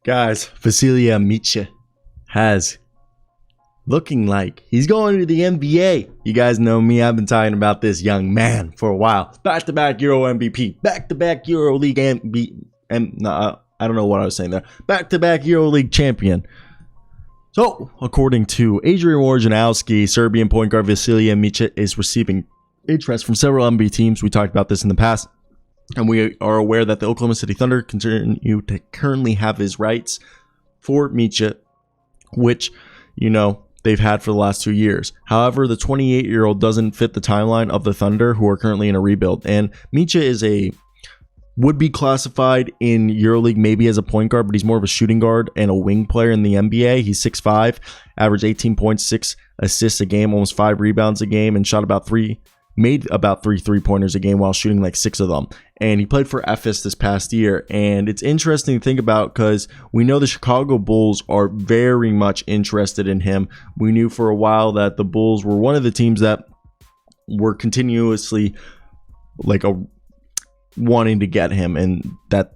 Guys, Vasilije Micic has looking like he's going to the NBA. You guys know me. I've been talking about this young man for a while. Back-to-back Euro MVP. Back-to-back EuroLeague I don't know what I was saying there. Back-to-back EuroLeague champion. So, according to Adrian Wojnarowski, Serbian point guard Vasilije Micic is receiving interest from several NBA teams. We talked about this in the past. And we are aware that the Oklahoma City Thunder continue to currently have his rights for Micic, which, they've had for the last 2 years. However, the 28-year-old doesn't fit the timeline of the Thunder, who are currently in a rebuild. And Micic would be classified in EuroLeague maybe as a point guard, but he's more of a shooting guard and a wing player in the NBA. He's 6'5", averaged 18.6 assists a game, almost 5 rebounds a game, and made about 3 3-pointers a game while shooting like 6 of them. And he played for Efes this past year. And it's interesting to think about because we know the Chicago Bulls are very much interested in him. We knew for a while that the Bulls were one of the teams that were continuously wanting to get him, and that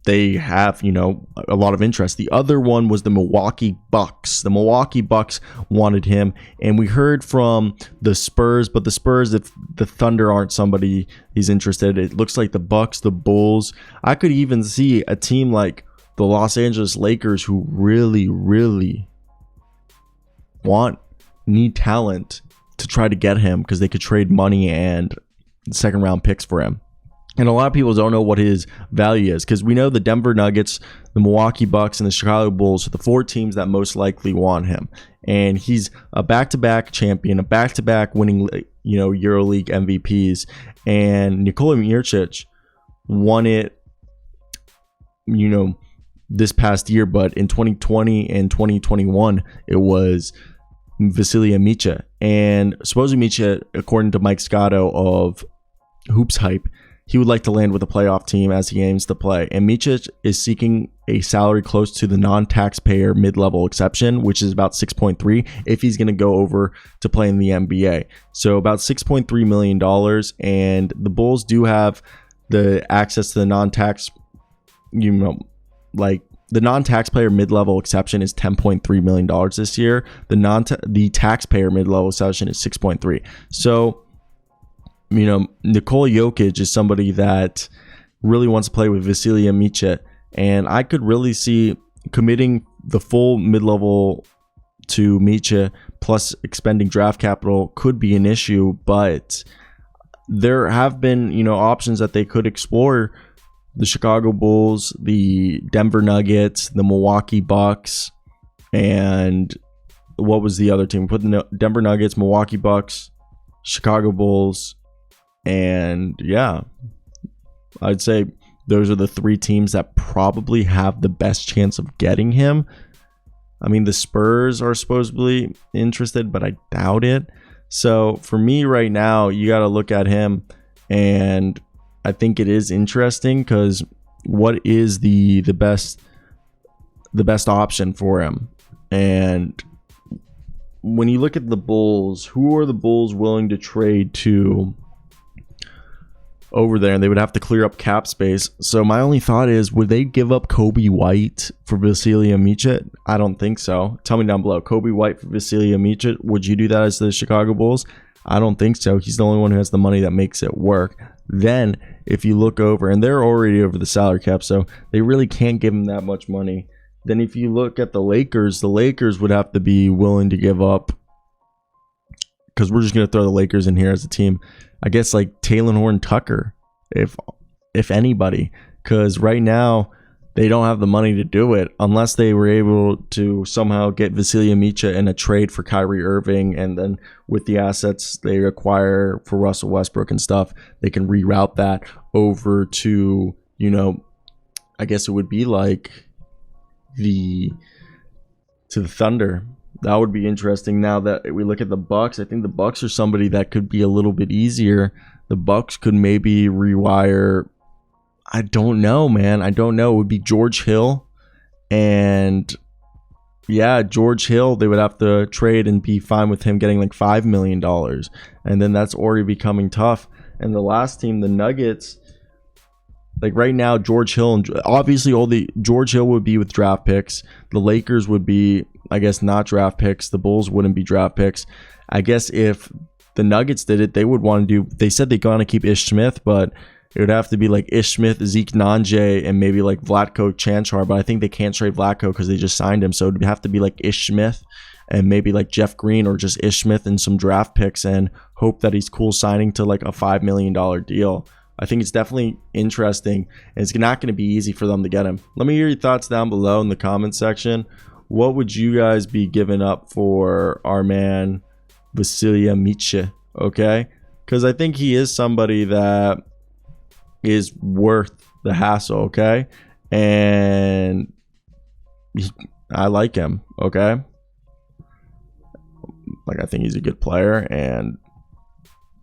they have, a lot of interest. The other one was the Milwaukee Bucks. The Milwaukee Bucks wanted him, and we heard from the Spurs, but the Spurs, if the Thunder aren't somebody he's interested, it looks like the Bucks, the Bulls. I could even see a team like the Los Angeles Lakers who really, really need talent to try to get him because they could trade money and second round picks for him. And a lot of people don't know what his value is because we know the Denver Nuggets, the Milwaukee Bucks, and the Chicago Bulls are the 4 teams that most likely want him. And he's a back-to-back champion, a back-to-back winning, EuroLeague MVPs. And Nikola Mirotic won it, this past year. But in 2020 and 2021, it was Vasilije Micic. And supposedly Micic, according to Mike Scotto of Hoops Hype, he would like to land with a playoff team as he aims to play. And Micic is seeking a salary close to the non-taxpayer mid-level exception, which is about 6.3 if he's going to go over to play in the NBA. So about $6.3 million. And the Bulls do have the access to the non-tax, the non-taxpayer mid-level exception is $10.3 million this year. The taxpayer mid-level exception is 6.3. So, Nikola Jokic is somebody that really wants to play with Vasilije Micic, and I could really see committing the full mid-level to Micic plus expending draft capital could be an issue, but there have been, options that they could explore. The Chicago Bulls, the Denver Nuggets, the Milwaukee Bucks, and what was the other team? Put the Denver Nuggets, Milwaukee Bucks, Chicago Bulls. And yeah, I'd say those are the 3 teams that probably have the best chance of getting him. I mean, the Spurs are supposedly interested, but I doubt it. So for me right now, you got to look at him, and I think it is interesting because what is the best option for him? And when you look at the Bulls, who are the Bulls willing to trade to over there? And they would have to clear up cap space. So my only thought is, would they give up Kobe White for Vasilije Micic? I don't think so. Tell me down below. Kobe White for Vasilije Micic. Would you do that as the Chicago Bulls? I don't think so. He's the only one who has the money that makes it work. Then if you look over, and they're already over the salary cap, so they really can't give him that much money. Then if you look at the Lakers would have to be willing to give up, because we're just going to throw the Lakers in here as a team, I guess like Talen Horton-Tucker, if anybody, because right now they don't have the money to do it unless they were able to somehow get Vasilije Micic in a trade for Kyrie Irving, and then with the assets they acquire for Russell Westbrook and stuff, they can reroute that over to, I guess it would be like to the Thunder. That would be interesting. Now that we look at the Bucks, I think the Bucks are somebody that could be a little bit easier. The Bucks could maybe rewire. I don't know, man. I don't know. It would be George Hill. And yeah, George Hill, they would have to trade and be fine with him getting like $5 million. And then that's already becoming tough. And the last team, the Nuggets, Like right now, George Hill, and obviously all the George Hill would be with draft picks. The Lakers would be, I guess, not draft picks. The Bulls wouldn't be draft picks. I guess if the Nuggets did it, they would want to do, they said they're going to keep Ish Smith, but it would have to be like Ish Smith, Zeke Nanje, and maybe like Vlatko Chanchar. But I think they can't trade Vlatko because they just signed him. So it would have to be like Ish Smith and maybe like Jeff Green or just Ish Smith and some draft picks and hope that he's cool signing to like a $5 million deal. I think it's definitely interesting, and it's not going to be easy for them to get him. Let me hear your thoughts down below in the comment section. What would you guys be giving up for our man Vasilije Micic? Okay, because I think he is somebody that is worth the hassle. Okay, and I like him. Okay, like I think he's a good player, and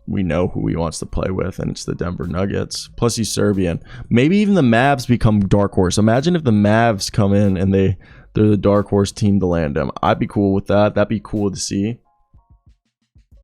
we know who he wants to play with, and it's the Denver Nuggets. Plus, he's Serbian. Maybe even the Mavs become dark horse. Imagine if the Mavs come in and they're the dark horse team to land him. I'd be cool with that. That'd be cool to see.